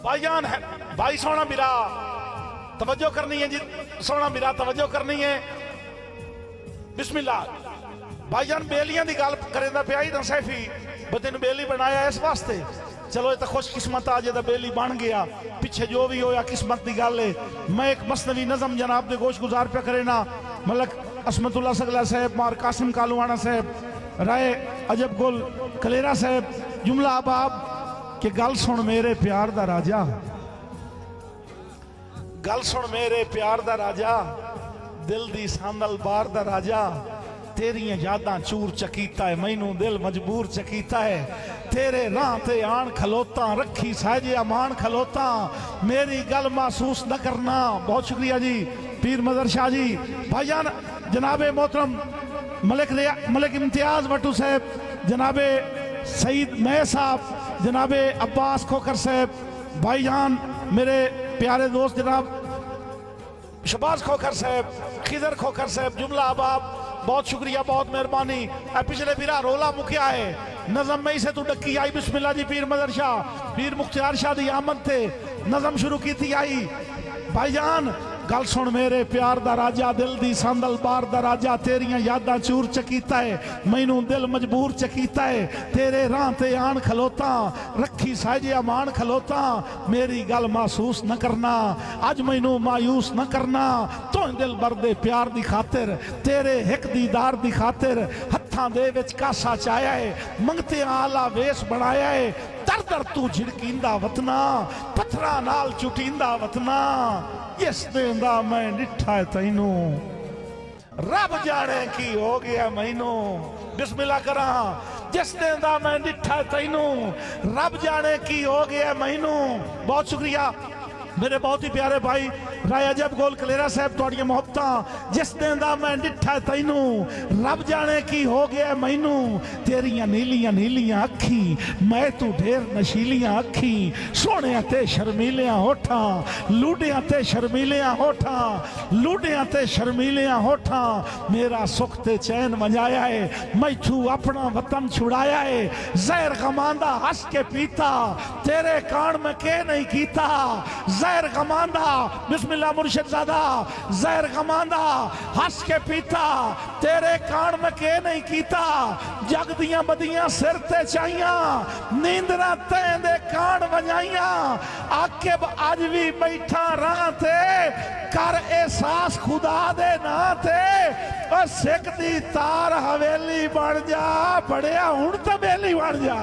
भाईजान है, भाई सोना मेरा तवज्जो करनी है जी, सोना मेरा तवज्जो करनी है। बिस्मिल्लाह भाईजान बेलियां दी गल करेंदा पिया ही ना सैफी बतेन बेली बनाया इस वास्ते। चलो ये तो खुशकिस्मत आ जेदा बेली बन गया, पिछे जो भी होया किस्मत की गल है। मैं एक मसनवी नज़म जनाब दे गोश गुजार पे करे ना मलक असमतुल्ला सगला साहब, मार कासिम कालूवाना साहब, राय अजब गुल कलेरा साहब, जुमला अबाब के गल सुन मेरे प्यार दा राजा, गल सुन मेरे प्यार दा राजा, दिल दी सांदल बार दा राजा, तेरियां यादां चूर चकीता है, मैनू दिल मजबूर चकीता है, तेरे राह ते आन खलोता, रखी साजे अमान खलोता, मेरी गल महसूस न करना। बहुत शुक्रिया जी पीर मदर शाह जी। भाईजान जनाबे मोहतरम मलिक इम्तियाज भट्टू साहब, जनाबे सईद मैं साहब, जनाबे अब्बास खोखर साहब, भाईजान मेरे प्यारे दोस्त जनाब शबाज खोखर साहब, खिदर खोखर साहब, जुमला अबाब, बहुत शुक्रिया, बहुत मेहरबानी। पिछले फिरा रोला मुकिया है नज़म में से तू डक्की आई। बिस्मिल्लाह जी पीर मदर शाह, पीर मुख्तियार शाह दी आमद थे नज़म शुरू की थी आई। भाईजान गल सुन मेरे प्यार दा राजा, दिल दी सांदल बार दा राजा, तेरियां यादां चूर चकीता है, मैनू दिल मजबूर चकीता है, तेरे राह ते आन खलोता, रखी साजे अमान खलोता, मेरी गल महसूस न करना, अज मैनू मायूस न करना, तो दिल बरदे प्यार दी खातिर, तेरे हिक दीदार दी खातिर, हत्थां दे विच कासा चाया है, मंगते आला वेश बनाया है, दर दर तू झिड़कींदा वतना, पत्थरां नाल चुटींदा वतना, जिस देंदा मैं डिठा है तैनू, रब जाने की हो गया मैनू। बिस्मिल्लाह करा, जिस देंदा मैं डिठा है तैनू, रब जाने की हो गया मैनू। बहुत शुक्रिया मेरे बहुत ही प्यारे भाई राय अजब गोल कलेरा साहब, तुहाड़ियां मुहब्बतां, जिस देंदा मैं डिठा तैनू, रब जाने की हो गया मैनू, तेरियां नीलियां नीलियां अखी, मैं तू ढेर नशीलियां अखी, सोहणियां ते शर्मीलियां होठां, लूडियां ते शर्मीलियां होठां, लूडियां ते शर्मीलियां होठां, मेरा सुख ते चैन वंजाया है, मैथू अपना वतन छुड़ाया है, जहर गमांदा हंस के पीता, तेरे कान में के नहीं कीता, जहर गमांदा बिस्मिल्लाह मुर्शिदजादा, जहर गमांदा हंस के पीता, तेरे कान में के नहीं कीता, जग दियां बदियां सिर ते चाइयां, नींदरा तेंदे कान वजाइयां, आकिब अज भी बैठा राह ते, कर एहसास खुदा दे ना ते, और सिख दी तार हवेली बन जा, बड़िया हुण तो बेली बन जा।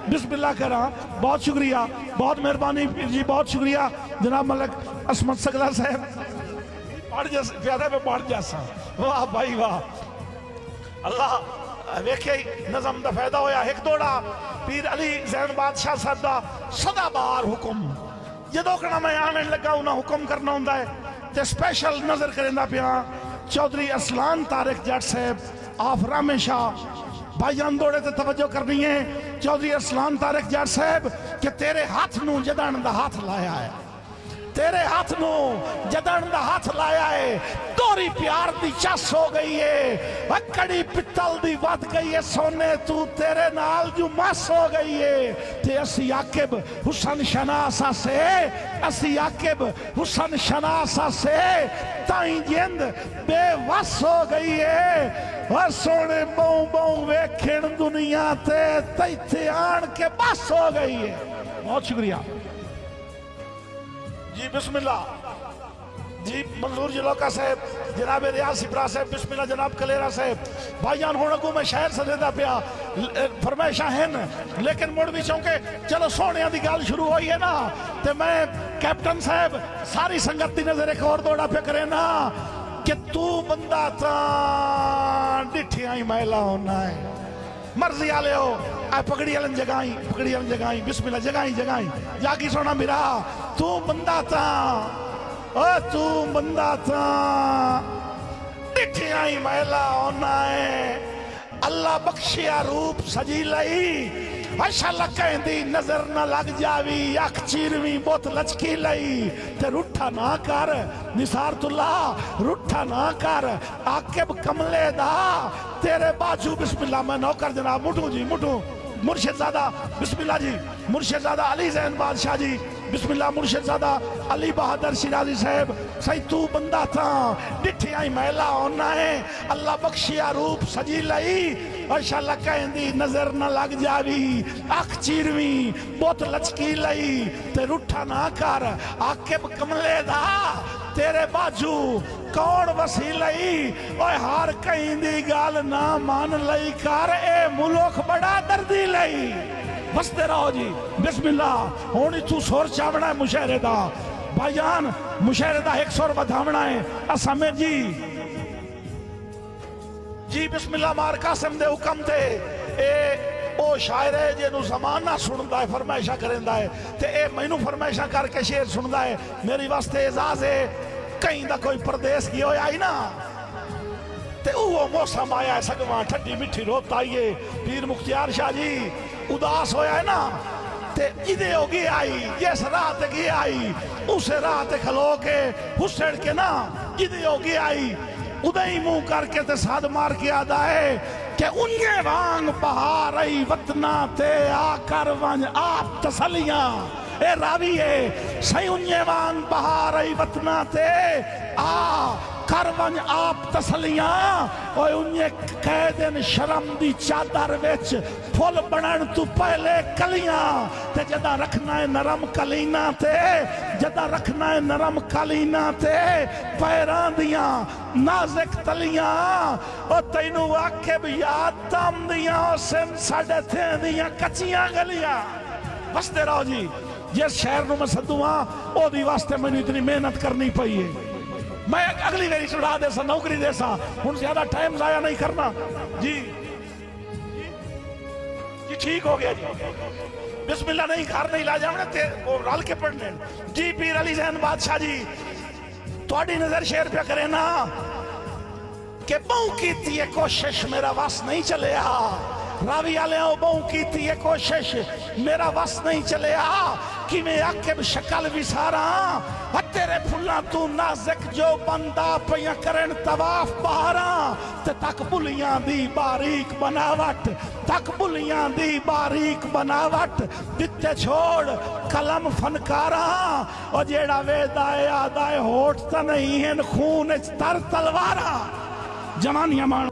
बिस्मिल्लाह करा, बहुत शुक्रिया, बहुत मेहरबानी पीर जी, बहुत शुक्रिया जनाब मलक असमत सगला साहब, पढ़ जैसे प्यादा पे पढ़ जैसा, वाह भाई वाह, अल्लाह वेखे नज़म दा फायदा होया। एक दौड़ा पीर अली जैन बादशाह साहब दा सदाबार हुक्म, जदों कना मैं आने लगा उन्हें हुक्म करना होंदा है ते स्पेशल नजर करेंदा पिया चौधरी असलान तारिक जट साहब आफ रामेशाह। भाईजान दौड़े ते तवज्जो करनी है, चौधरी असलान तारिक जट साहब कि तेरे हाथ नू जदन दा हाथ लाया है, तेरे हाथ नू जदन दा हाथ लाया है, दोरी प्यार दी चस हो गई है, कड़ी पित्तल दी वध गई है, सोने तू तेरे नाल जो मस हो गई है, ते असी आकिब हुसन शनासा से, असी आकिब हुसन शनासा से, ताई जिंद बेवस हो गई है, और सोने बहु बहु वेखण दुनिया ते तैथे आन के बस हो गई है। बहुत शुक्रिया जी। बिस्मिल्लाह जी मंजूर जलोका साहब, जनाब रियाज सिपरा साहब, बिस्मिल्लाह जनाब कलेरा साहब। भाईजान हुण अगू मैं शहर सदेदा पिया, फरमाइशा हैं लेकिन मुड़ भी चौंके चलो सोहणियां दी गल शुरू हुई है ना, ते मैं कैप्टन साहब सारी संगत दी नजर एक और दौड़ा पे करे ना कि तू बंदा तां डिठियां ही मैला होना है, मर्जी आले हो आ पगड़ी वालन जगाई, पगड़ी वालन जगाई, बिस्मिल्लाह जगाई जगाई, जागी सोना मेरा, तू बंदा तां, ओ तू बंदा तां डिठियां ही मैला होना है, अल्लाह बख्शिया रूप सजी लई, माशाअल्लाह कहंदी नजर न लग जावी, अख चीरवी बुत लचकी लई, ते रुठा ना कर निसारतुल्ला, रुठा ना कर आकिब कमले दा, तेरे बाजू बिस्मिल्लाह। मैं नौकर जनाब मुठू जी मुठू मुर्शिदजादा बिस्मिल्लाह जी, मुर्शिदजादा अली जैन बादशाह जी, बिस्मिल्लाह मुर्शिदजादा अली बहादुर शिराजी साहब सही तू बंदा था डिठी आई महिला होना है अल्लाह बख्शिया रूप सजी लई माशाअल्लाह कहंदी नजर न लग जावी अख चीरवी बहुत लचकी लई ते रूठा ना कर आकिब कमले दा तेरे बाजू कौन वसीलई ओए हार कहीं दी गाल ना मान लई कर ए मुल्क बड़ा दर्दी लई बसते रहो जी बिस्मिल्लाह हुण तू सुर चावना है मुशहरे दा भाईजान मुशहरे दा एक सुर वधावना है असमे जी जी बिस्मिल्लाह मार कासिम दे हुक्म ते ए ओ शायर है जेनू ज़माना सुनदा है फरमाइशा करेंदा है ते ए मैनू फरमाइशा करके शेर सुनदा है मेरी वास्ते एजाज है कहीं दा कोई परदेस की होया ही ना ते वो मौसम आया है सगवा ठंडी मिठी रोत आई है पीर मुख्तियार शाह जी उदास होया है ना ते इदे होगी आई जिस रात की आई उस रात खलो के हुसड़ के ना इदे होगी आई उदय मुंह करके ते साध मार के आदा है कि उन्हे वांग बहार आई वतना ते आकर वंज आप तसलियां ए रावी है सही उन्हे वांग बहार आई वतना ते आ कर वंज आप तसलियां और उन्हे कह दिन शर्म दी चादर विच फुल बनन तू पहले कलियां ते जदा रखना है नरम कलीना ते जदा रखना है नरम कलीना ते पैरां दियां नाजुक तलियां और तैनू आखे भी याद तम दियां सिम साढ़े थे दियां कच्चियां गलियां बसते रहो जी जिस शहर नू मैं सदुआ ओदी वास्ते मैनू इतनी मेहनत करनी पई है मैं अगली बारी सुना दे सा नौकरी दे सा हुण ज्यादा टाइम जाया नहीं करना जी जी ठीक हो गया जी बिस्मिल्लाह नहीं घर नहीं ला जावने ते वो रल के पढ़ने जी पीर अली ज़ैन बादशाह जी थोड़ी नजर शेर पे करे ना कि बहु की थी कोशिश मेरा वस नहीं चले रावी आले बहु की थी कोशिश मेरा वस नहीं चले कि मैं आके शक्ल विसारा तेरे फुल्ला तू नाजुक जो बंदा पिया करन तवाफ बहारा ते तक बुलियां दी बारीक बनावट तक बुलियां दी बारीक बनावट दिते छोड़ कलम फनकारा और जेड़ा वेदा है आदा है होठ ता नहीं है खून तर तलवारा जवानियां मान